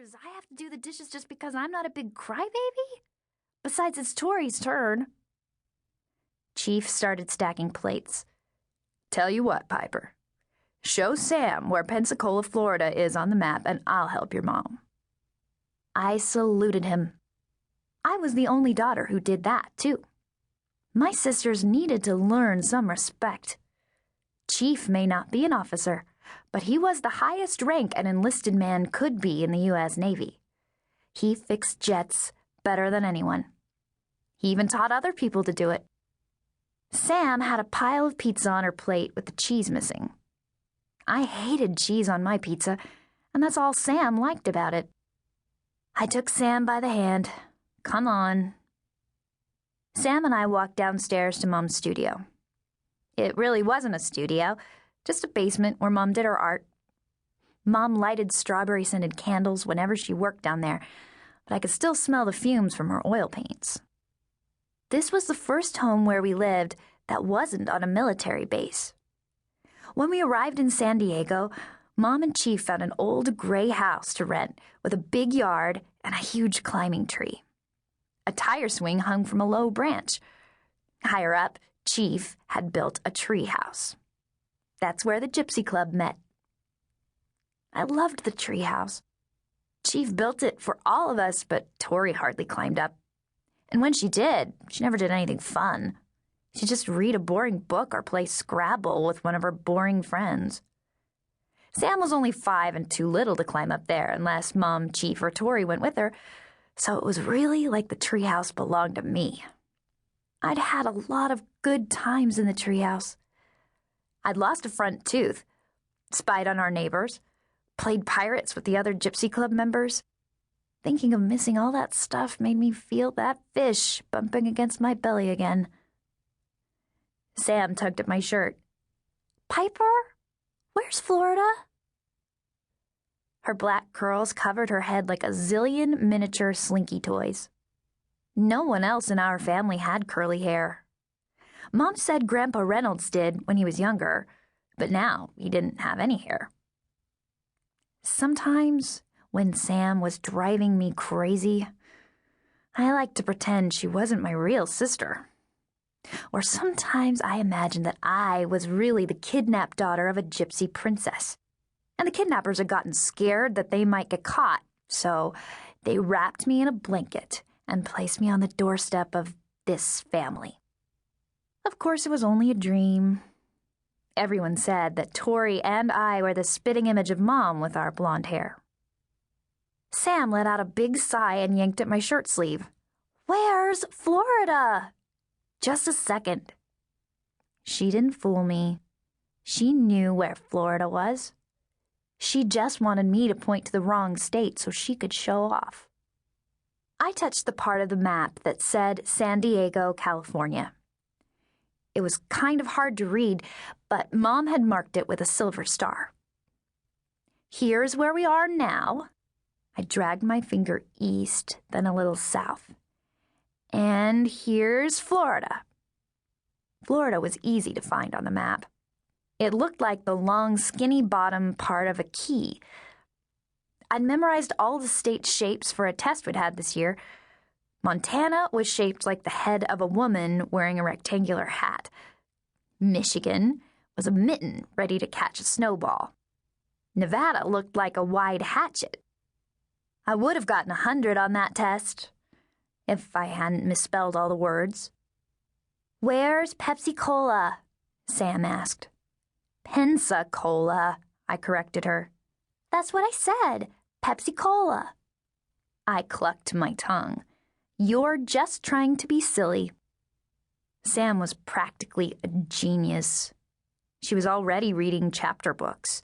Does I have to do the dishes just because I'm not a big crybaby? Besides, it's Tori's turn. Chief started stacking plates. Tell you what, Piper. Show Sam where Pensacola, Florida is on the map, and I'll help your mom. I saluted him. I was the only daughter who did that, too. My sisters needed to learn some respect. Chief may not be an officer, but he was the highest rank an enlisted man could be in the U.S. Navy. He fixed jets better than anyone. He even taught other people to do it. Sam had a pile of pizza on her plate with the cheese missing. I hated cheese on my pizza, and that's all Sam liked about it. I took Sam by the hand. Come on. Sam and I walked downstairs to Mom's studio. It really wasn't a studio, just a basement where Mom did her art. Mom lighted strawberry-scented candles whenever she worked down there, but I could still smell the fumes from her oil paints. This was the first home where we lived that wasn't on a military base. When we arrived in San Diego, Mom and Chief found an old gray house to rent with a big yard and a huge climbing tree. A tire swing hung from a low branch. Higher up, Chief had built a tree house. That's where the Gypsy Club met. I loved the tree house. Chief built it for all of us, but Tori hardly climbed up. And when she did, she never did anything fun. She'd just read a boring book or play Scrabble with one of her boring friends. Sam was only 5 and too little to climb up there unless Mom, Chief, or Tori went with her, so it was really like the treehouse belonged to me. I'd had a lot of good times in the treehouse. I'd lost a front tooth, spied on our neighbors, played pirates with the other Gypsy Club members. Thinking of missing all that stuff made me feel that fish bumping against my belly again. Sam tugged at my shirt. Piper, where's Florida? Her black curls covered her head like a zillion miniature slinky toys. No one else in our family had curly hair. Mom said Grandpa Reynolds did when he was younger, but now he didn't have any hair. Sometimes, when Sam was driving me crazy, I liked to pretend she wasn't my real sister. Or sometimes I imagined that I was really the kidnapped daughter of a gypsy princess, and the kidnappers had gotten scared that they might get caught, so they wrapped me in a blanket and placed me on the doorstep of this family. Of course, it was only a dream. Everyone said that Tori and I were the spitting image of Mom with our blonde hair. Sam let out a big sigh and yanked at my shirt sleeve. Where's Florida? Just a second. She didn't fool me. She knew where Florida was. She just wanted me to point to the wrong state so she could show off. I touched the part of the map that said San Diego, California. It was kind of hard to read, but Mom had marked it with a silver star. Here's where we are now. I dragged my finger east, then a little south. And here's Florida. Florida was easy to find on the map. It looked like the long, skinny bottom part of a key. I'd memorized all the state shapes for a test we'd had this year. Montana was shaped like the head of a woman wearing a rectangular hat. Michigan was a mitten ready to catch a snowball. Nevada looked like a wide hatchet. I would have gotten 100 on that test if I hadn't misspelled all the words. Where's Pepsi-Cola? Sam asked. Pensacola, I corrected her. That's what I said, Pepsi-Cola. I clucked my tongue. You're just trying to be silly. Sam was practically a genius. She was already reading chapter books.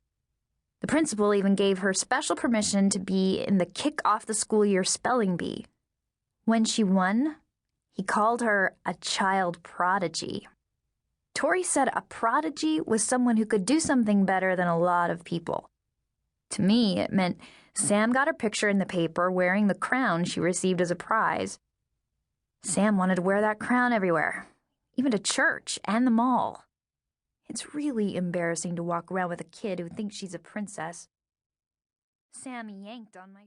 The principal even gave her special permission to be in the kick-off-the-school-year spelling bee. When she won, he called her a child prodigy. Tori said a prodigy was someone who could do something better than a lot of people. To me, it meant Sam got her picture in the paper wearing the crown she received as a prize. Sam wanted to wear that crown everywhere, even to church and the mall. It's really embarrassing to walk around with a kid who thinks she's a princess. Sam yanked on my